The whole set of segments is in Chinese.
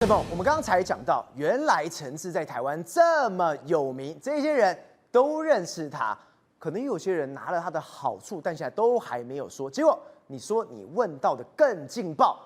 那么我们刚才讲到，原来陈志在台湾这么有名，这些人都认识他，可能有些人拿了他的好处，但现在都还没有说。结果你说你问到的更劲爆，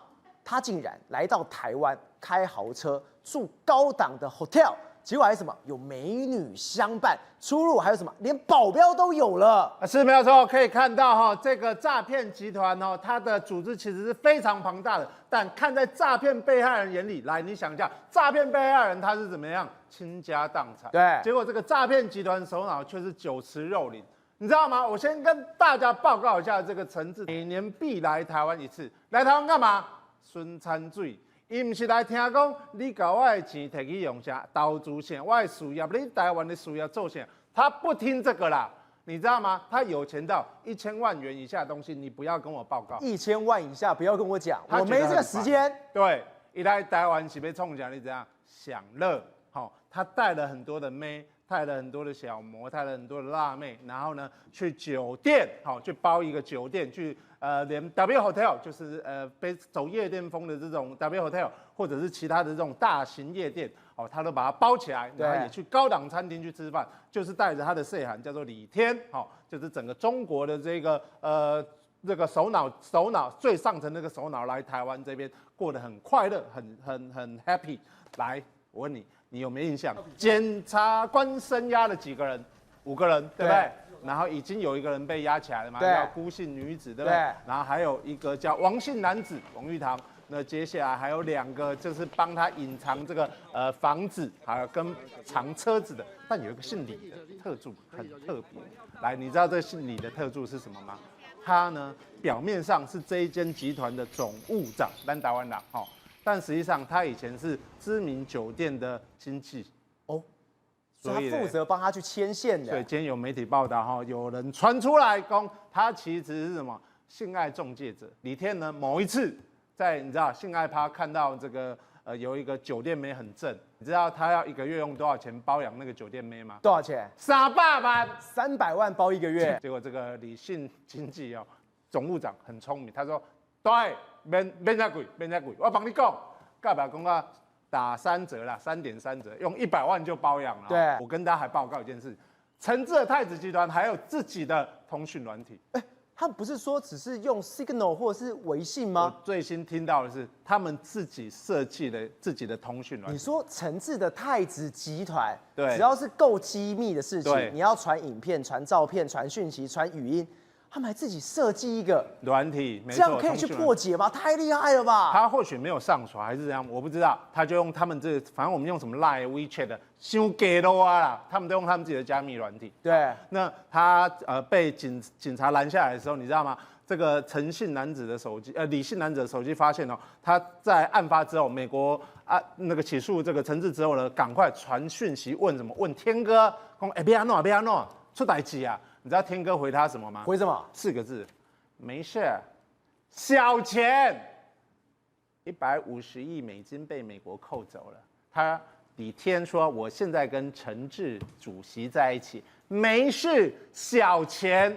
他竟然来到台湾开豪车，住高档的 hotel。结果还是什么？有美女相伴，出入还有什么？连保镖都有了。是没有错，可以看到哈，这个诈骗集团哦，它的组织其实是非常庞大的。但看在诈骗被害人眼里，来，你想一下，诈骗被害人他是怎么样倾家荡产？对，结果这个诈骗集团首脑却是酒池肉林，你知道吗？我先跟大家报告一下，这个陈志每年必来台湾一次，来台湾干嘛？孙餐水。伊唔是来听讲，你把我的钱摕去用啥投资啥，我的事业，你台湾的事业做啥？他不听这个啦，你知道吗？他有钱到1000万元以下的东西，你不要跟我报告。1000万以下不要跟我讲，我没这个时间。对，一来台湾是被冲奖，你怎样享乐？好，他带了很多的妹。带了很多的小模，带了很多的辣妹，然后呢，去酒店，好，去包一个酒店，去连 W Hotel 就是被走夜店风的这种 W Hotel， 或者是其他的这种大型夜店，哦，他都把它包起来，然后也去高档餐厅去吃饭，就是带着他的社函叫做李天，好，就是整个中国的这个首脑最上层那个首脑来台湾这边过得很快乐，很 happy。来，我问你。你有没有印象？检察官声押了几个人？5个人，对不对？然后已经有1个人被押起来了嘛，叫辜姓女子，对不对？然后还有一个叫王姓男子王玉堂。那接下来还有2个，就是帮他隐藏这个房子，还有跟藏车子的。但有一个姓李的特助很特别。来，你知道这姓李的特助是什么吗？他呢，表面上是这一间集团的总务长，咱台湾人，哈。但实际上，他以前是知名酒店的经纪哦，所以他负责帮他去牵线的。对，今天有媒体报道哈，有人传出来说他其实是什么性爱中介者。李天呢，某一次在你知道性爱趴看到这个有一个酒店妹很正，你知道他要1个月用多少钱包养那个酒店妹吗？多少钱？300万，300万包1个月。结果这个李姓经纪哦，总务长很聪明，他说对。免太贵，我帮你讲，干嘛讲啊？打3折啦，3.3折，用100万就包养了。对，我跟大家还报告一件事，陈志的太子集团还有自己的通讯软体。他不是说只是用 Signal 或者是微信吗？我最新听到的是，他们自己设计了自己的通讯软体。你说陈志的太子集团，对，只要是够机密的事情，你要传影片、传照片、传讯息、传语音。他们还自己设计一个软体，这样可以去破解吗？太厉害了吧！他或许没有上传，还是怎样，我不知道。他就用他们这，反正我们用什么 Line、WeChat 的，修给了啊啦，他们都用他们自己的加密软体。对，那他被警察拦下来的时候，你知道吗？这个陈姓男子的手机，李姓男子的手机发现哦，他在案发之后，美国那个起诉这个陈志之后呢，赶快传讯息问什么？问天哥，说别安诺，出代志啊！你知道天哥回他什么吗？回什么？4个字，没事，小钱。150亿美金被美国扣走了。李天说：“我现在跟陈志主席在一起，没事，小钱，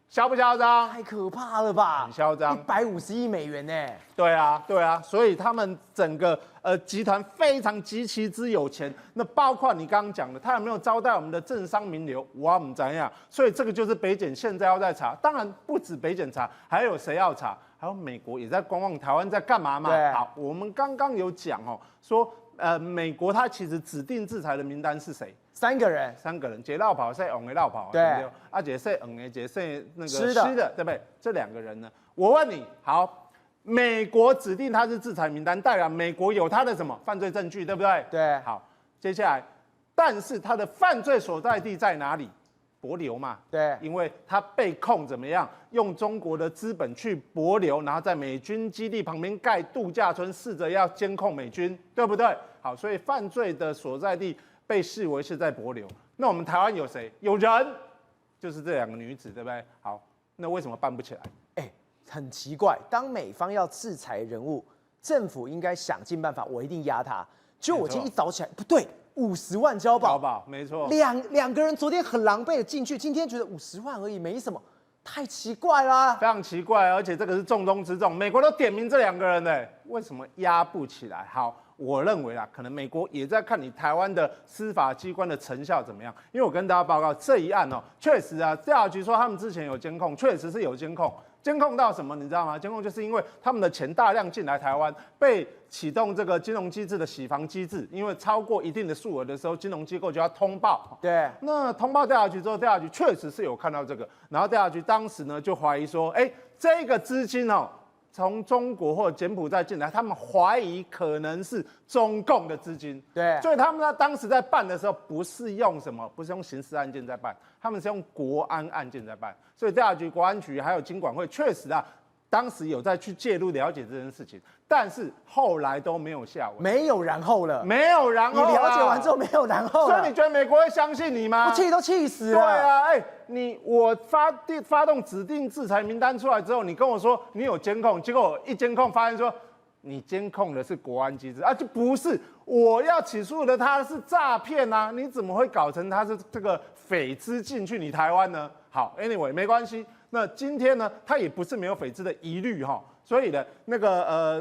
嚣不嚣张？太可怕了吧！很嚣张，150亿美元呢？对啊，所以他们整个集团非常极其之有钱。那包括你刚刚讲的，他有没有招待我们的政商名流？我们怎样？所以这个就是北检现在要在查。当然不止北检查，还有谁要查？还有美国也在观望台湾在干嘛嘛？好，我们刚刚有讲哦，说美国它其实指定制裁的名单是谁？3个人，解绕跑是红的绕跑，对，解是红的，解是那个吃的，对不对？这2个人呢，我问你，好，美国指定他是制裁名单，代表美国有他的什么犯罪证据，对不对？对，好，接下来，但是他的犯罪所在地在哪里？帛琉嘛，对，因为他被控怎么样，用中国的资本去帛琉，然后在美军基地旁边盖度假村，试着要监控美军，对不对？好，所以犯罪的所在地被视为是在帛琉。那我们台湾有谁？有人，就是这2个女子，对不对？好，那为什么办不起来？很奇怪，当美方要制裁人物，政府应该想尽办法，我一定压他。就我今天一早起来，不对。50万交保，没错。两个人昨天很狼狈的进去，今天觉得50万而已，没什么。太奇怪啦，非常奇怪，而且这个是重中之重，美国都点名这2个人呢，为什么压不起来？好，我认为啦，可能美国也在看你台湾的司法机关的成效怎么样。因为我跟大家报告这一案哦，确实啊，调查局说他们之前有监控，确实是有监控。监控到什么？你知道吗？监控就是因为他们的钱大量进来台湾，被启动这个金融机制的洗防机制，因为超过一定的数额的时候，金融机构就要通报。对，那通报调查局之后，调查局确实是有看到这个，然后调查局当时呢就怀疑说，这个资金哦，从中国或柬埔寨进来，他们怀疑可能是中共的资金。对，所以他们当时在办的时候，不是用什么，不是用刑事案件在办，他们是用国安案件在办。所以调查局、国安局还有金管会确实啊，当时有在去介入了解这件事情，但是后来都没有下文，没有然后了，没有然后。你了解完之后没有然后了，所以你觉得美国会相信你吗？我气都气死了。对啊，我发动指定制裁名单出来之后，你跟我说你有监控，结果我一监控发现说你监控的是国安机制啊，就不是我要起诉的他是诈骗啊，你怎么会搞成他是这个匪资进去你台湾呢？好 ，anyway 没关系。那今天呢，他也不是没有匪资的疑虑哈，所以呢，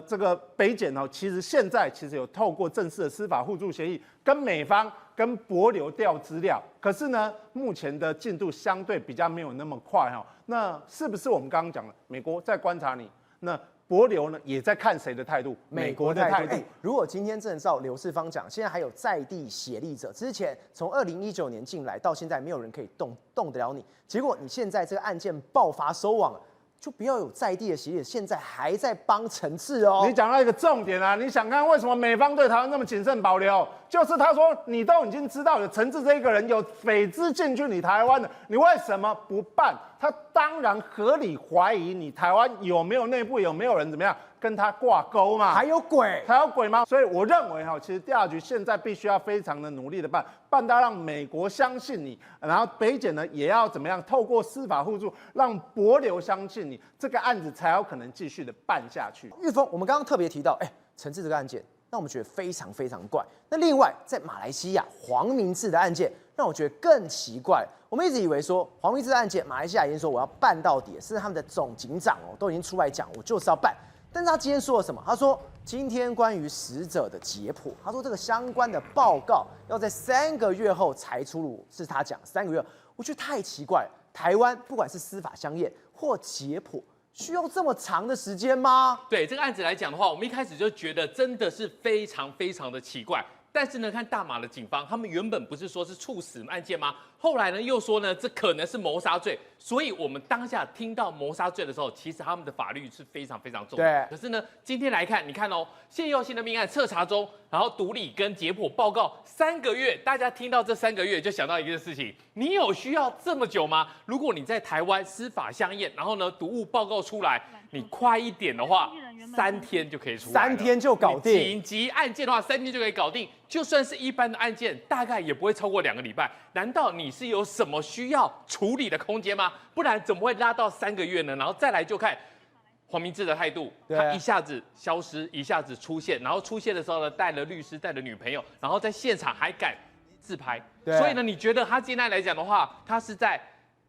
这个北检哦，其实现在有透过正式的司法互助协议，跟美方跟帛琉调资料，可是呢，目前的进度相对比较没有那么快哈。那是不是我们刚刚讲了，美国在观察你，那帛琉呢也在看谁的态度？美国的态度。如果今天真的照刘世芳讲，现在还有在地协力者，之前从2019年进来到现在，没有人可以动得了你。结果你现在这个案件爆发收网了，就不要有在地的协力，现在还在帮陈志哦。你讲到一个重点啊，你想看为什么美方对台湾那么谨慎保留？就是他说你都已经知道有陈志这个人有匪资进去你台湾的，你为什么不办？他当然合理怀疑你台湾有没有内部有没有人怎么样跟他挂钩嘛？还有鬼？还有鬼吗？所以我认为哈，其实调查局现在必须要非常的努力的办到让美国相信你，然后北检呢也要怎么样透过司法互助让帛琉相信你，这个案子才有可能继续的办下去。玉峰，我们刚刚特别提到，陈志这个案件，让我们觉得非常非常怪。那另外在马来西亚黄明志的案件，让我觉得更奇怪。我们一直以为说黄明志的案件，马来西亚已经说我要办到底，甚至他们的总警长都已经出来讲，我就是要办。但是他今天说了什么？他说今天关于死者的解剖，他说这个相关的报告要在3个月后才出炉，是他讲3个月。我觉得太奇怪了，台湾不管是司法相验或解剖，需要这么长的时间吗？对这个案子来讲的话，我们一开始就觉得真的是非常非常的奇怪。但是呢，看大马的警方，他们原本不是说是处死案件吗？后来呢又说呢，这可能是谋杀罪。所以我们当下听到谋杀罪的时候，其实他们的法律是非常非常重的。对。可是呢，今天来看，你看哦，谢佑新的命案彻查中，然后毒理跟解剖报告3个月，大家听到这3个月就想到一件事情：你有需要这么久吗？如果你在台湾司法相验，然后呢毒物报告出来，你快一点的话，3天就可以出来了， 3天就搞定。紧急案件的话，3天就可以搞定。就算是一般的案件，大概也不会超过2个礼拜。难道你是有什么需要处理的空间吗？不然怎么会拉到3个月呢？然后再来就看黄明志的态度，他一下子消失，一下子出现，然后出现的时候呢，带了律师，带了女朋友，然后在现场还敢自拍。所以呢，你觉得他现在来讲的话，他是在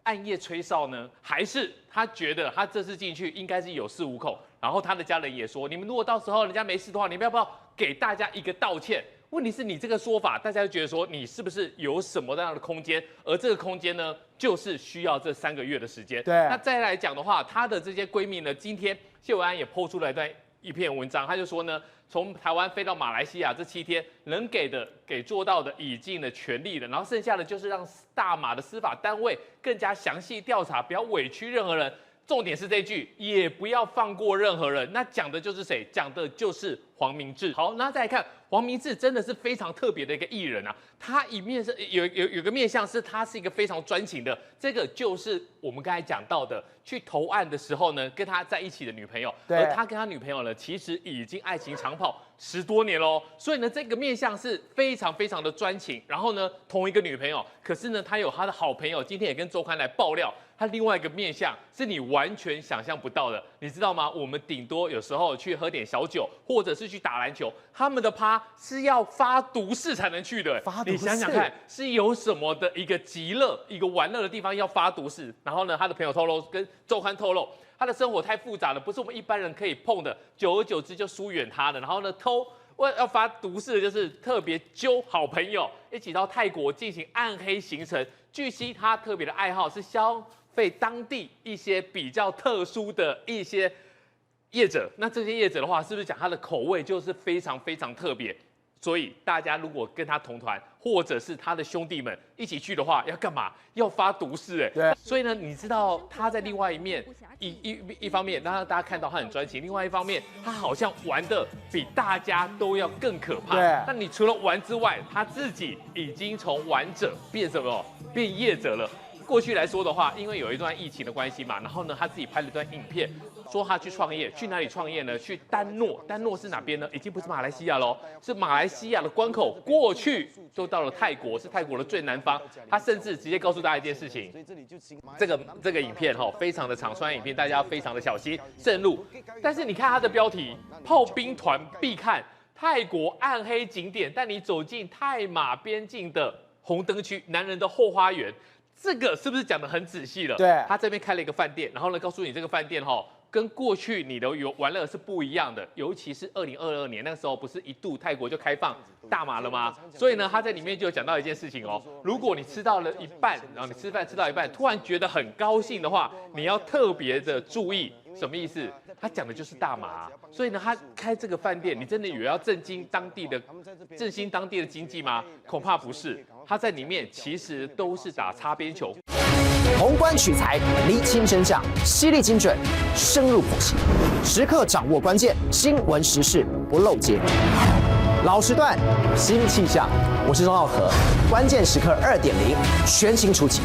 暗夜吹哨呢，还是他觉得他这次进去应该是有恃无恐？然后他的家人也说，你们如果到时候人家没事的话，你们要不要给大家一个道歉？问题是你这个说法，大家就觉得说你是不是有什么样的空间？而这个空间呢，就是需要这3个月的时间。对。那再来讲的话，她的这些闺蜜呢，今天谢文安也抛出了一篇文章，他就说呢，从台湾飞到马来西亚这7天，能给做到的已尽了全力了，然后剩下的就是让大马的司法单位更加详细调查，不要委屈任何人。重点是这句，也不要放过任何人。那讲的就是谁？讲的就是黄明志。好，那再来看黄明志，真的是非常特别的一个艺人啊。他一面是有个面向是他是一个非常专情的，这个就是我们刚才讲到的，去投案的时候呢，跟他在一起的女朋友，而他跟他女朋友呢，其实已经爱情长跑10多年喽。所以呢，这个面向是非常非常的专情。然后呢，同一个女朋友，可是呢，他有他的好朋友，今天也跟周刊来爆料。他另外一个面向是你完全想象不到的，你知道吗？我们顶多有时候去喝点小酒，或者是去打篮球，他们的趴是要发毒誓才能去的。你想想看，是有什么的一个极乐、一个玩乐的地方要发毒誓？然后呢，他的朋友透露，跟周刊透露，他的生活太复杂了，不是我们一般人可以碰的，久而久之就疏远他了。然后呢，要发毒誓的就是特别揪好朋友一起到泰国进行暗黑行程。据悉，他特别的爱好是消费当地一些比较特殊的一些业者。那这些业者的话，是不是讲他的口味就是非常非常特别？所以大家如果跟他同团，或者是他的兄弟们一起去的话，要干嘛？要发毒誓哎。对。所以呢，你知道他在另外一面，一方面让大家看到他很专情，另外一方面他好像玩的比大家都要更可怕。对。那你除了玩之外，他自己已经从玩者变什么？变业者了。过去来说的话，因为有一段疫情的关系嘛，然后呢，他自己拍了一段影片，说他去创业，去哪里创业呢？去丹诺，丹诺是哪边呢？已经不是马来西亚喽，是马来西亚的关口，过去就到了泰国，是泰国的最南方。他甚至直接告诉大家一件事情，这个影片非常的长，影片大家要非常的小心慎入。但是你看他的标题，炮兵团必看泰国暗黑景点，带你走进泰马边境的红灯区，男人的后花园。这个是不是讲得很仔细了？对，他这边开了一个饭店，然后呢，告诉你这个饭店跟过去你的玩乐是不一样的，尤其是2022年那个时候，不是一度泰国就开放大麻了吗？所以呢，他在里面就有讲到一件事情如果你吃到了一半，然后你吃饭吃到一半，突然觉得很高兴的话，你要特别的注意，什么意思？他讲的就是大麻，所以呢，他开这个饭店，你真的以为要振兴当地的经济吗？恐怕不是，他在里面其实都是打擦边球。宏观取材，厘清真相，犀利精准，深入剖析，时刻掌握关键，新闻时事不漏接。老时段，新气象，我是钟浩和，关键时刻2.0全新出击。